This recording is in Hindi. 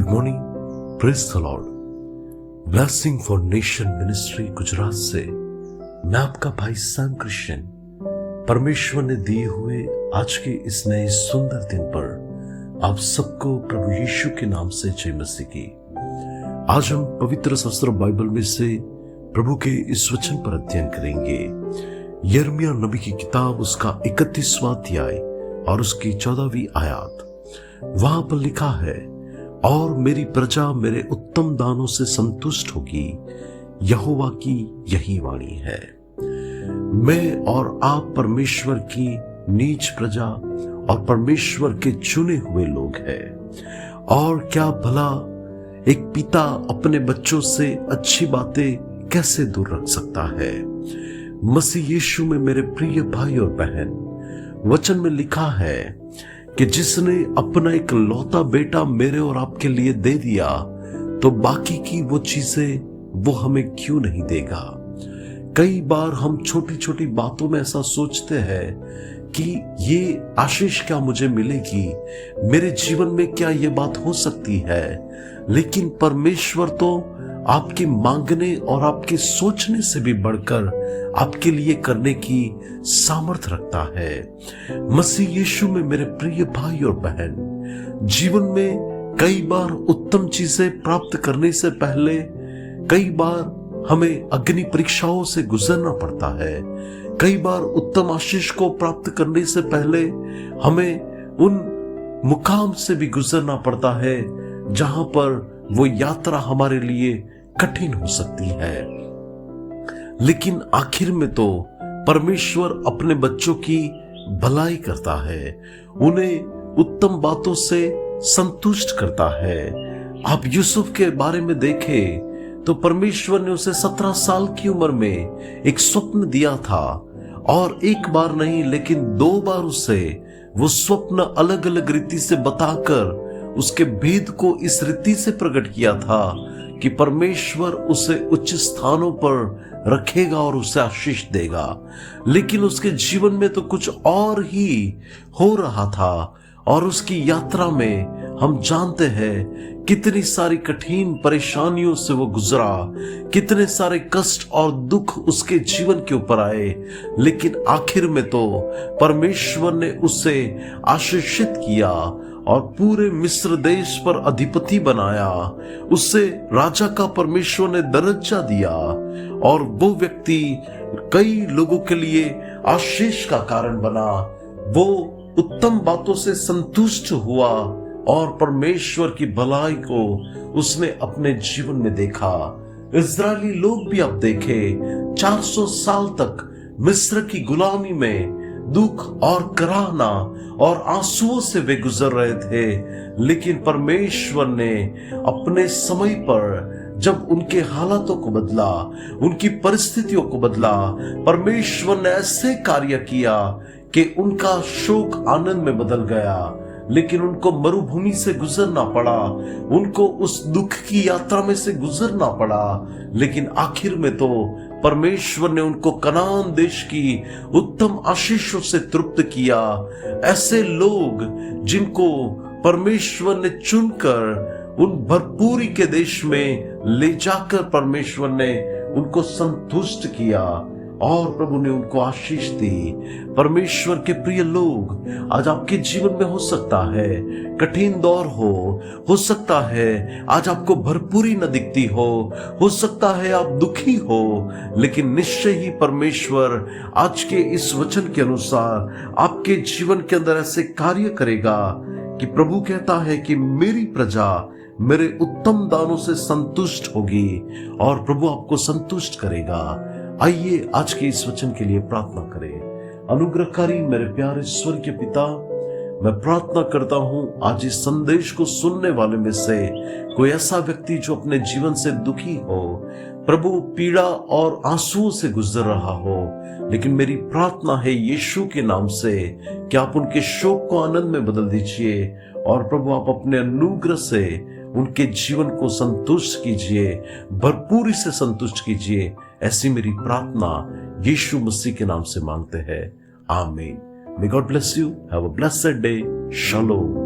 Good morning, praise the Lord. Blessing for nation ministry Gujarat से मैं आपका भाई सैम क्रिश्चियन परमेश्वर ने दिए हुए आज के इस नए सुंदर दिन पर आप सबको प्रभु यीशु के नाम से जय मसीह की। आज हम पवित्र शास्त्र बाइबल में से प्रभु के इस वचन पर अध्ययन करेंगे। यिर्मयाह नबी की किताब उसका 31वां अध्याय और उसकी 14वीं आयत। वहां पर लिखा है, और मेरी प्रजा मेरे उत्तम दानों से संतुष्ट होगी, यहोवा की यही वाणी है। मैं और आप परमेश्वर की नीच प्रजा और परमेश्वर के चुने हुए लोग हैं। और क्या भला एक पिता अपने बच्चों से अच्छी बातें कैसे दूर रख सकता है। मसीह यीशु में मेरे प्रिय भाई और बहन, वचन में लिखा है कि जिसने अपना एक लौता बेटा मेरे और आपके लिए दे दिया, तो बाकी की वो चीजें वो हमें क्यों नहीं देगा। कई बार हम छोटी छोटी बातों में ऐसा सोचते हैं कि ये आशीष क्या मुझे मिलेगी, मेरे जीवन में क्या ये बात हो सकती है। लेकिन परमेश्वर तो आपके मांगने और आपके सोचने से भी बढ़कर आपके लिए करने की सामर्थ्य रखता है। मसीह यीशु में मेरे प्रिय भाई और बहन, जीवन में कई बार उत्तम चीजें प्राप्त करने से पहले कई बार हमें अग्नि परीक्षाओं से गुजरना पड़ता है। कई बार उत्तम आशीष को प्राप्त करने से पहले हमें उन मुकाम से भी गुजरना पड़ता है जहां पर वो यात्रा हमारे लिए कठिन हो सकती है। लेकिन आखिर में तो परमेश्वर अपने बच्चों की भलाई करता है, उन्हें उत्तम बातों से संतुष्ट करता है। आप यूसुफ के बारे में देखें तो परमेश्वर ने उसे 17 साल की उम्र में एक स्वप्न दिया था, और एक बार नहीं लेकिन 2 बार उसे वो स्वप्न अलग अलग रीति से बताकर उसके भेद को इस रीति से प्रकट किया था कि परमेश्वर उसे उच्च स्थानों पर रखेगा और उसे आशीष देगा। लेकिन उसके जीवन में तो कुछ और ही हो रहा था, और उसकी यात्रा में हम जानते हैं कितनी सारी कठिन परेशानियों से वो गुजरा, कितने सारे कष्ट और दुख उसके जीवन के ऊपर आए। लेकिन आखिर में तो परमेश्वर ने उसे आशीषित किया और पूरे मिस्र देश पर अधिपति बनाया। उससे राजा का परमेश्वर ने दर्जा दिया, और वो व्यक्ति कई लोगों के लिए आशीष का कारण बना। वो उत्तम बातों से संतुष्ट हुआ और परमेश्वर की भलाई को उसने अपने जीवन में देखा। इस्राएली लोग भी आप देखें, 400 साल तक मिस्र की गुलामी में दुख और कराहना और आंसुओं से वे गुजर रहे थे। लेकिन परमेश्वर ने अपने समय पर जब उनके हालातों को बदला, उनकी परिस्थितियों को बदला, परमेश्वर ने ऐसे कार्य किया कि उनका शोक आनंद में बदल गया। लेकिन उनको मरुभूमि से गुजरना पड़ा, उनको उस दुख की यात्रा में से गुजरना पड़ा। लेकिन आखिर में तो परमेश्वर ने उनको कनान देश की उत्तम आशीषों से तृप्त किया। ऐसे लोग जिनको परमेश्वर ने चुनकर उन भरपूरी के देश में ले जाकर परमेश्वर ने उनको संतुष्ट किया और प्रभु ने उनको आशीष दी। परमेश्वर के प्रिय लोग, आज आपके जीवन में हो सकता है कठिन दौर हो सकता है आज आपको भरपूरी न दिखती हो सकता है आप दुखी हो, लेकिन निश्चय ही परमेश्वर आज के इस वचन के अनुसार आपके जीवन के अंदर ऐसे कार्य करेगा कि प्रभु कहता है कि मेरी प्रजा मेरे उत्तम दानों से संतुष्ट होगी, और प्रभु आपको संतुष्ट करेगा। आइए आज के इस वचन के लिए प्रार्थना करें। अनुग्रहकारी मेरे प्यारे स्वर्गीय पिता, मैं प्रार्थना करता हूं आज इस संदेश को सुनने वाले में से कोई ऐसा व्यक्ति जो अपने जीवन से दुखी हो, प्रभु पीड़ा और आंसुओं से गुजर रहा हो, लेकिन मेरी प्रार्थना है यीशु के नाम से कि आप उनके शोक को आनंद में बदल दीजिए, और प्रभु आप अपने अनुग्रह से उनके जीवन को संतुष्ट कीजिए, भरपूरी से संतुष्ट कीजिए। ऐसी मेरी प्रार्थना यीशु मसीह के नाम से मांगते हैं, आमीन। May God bless you. Have a blessed day. Shalom.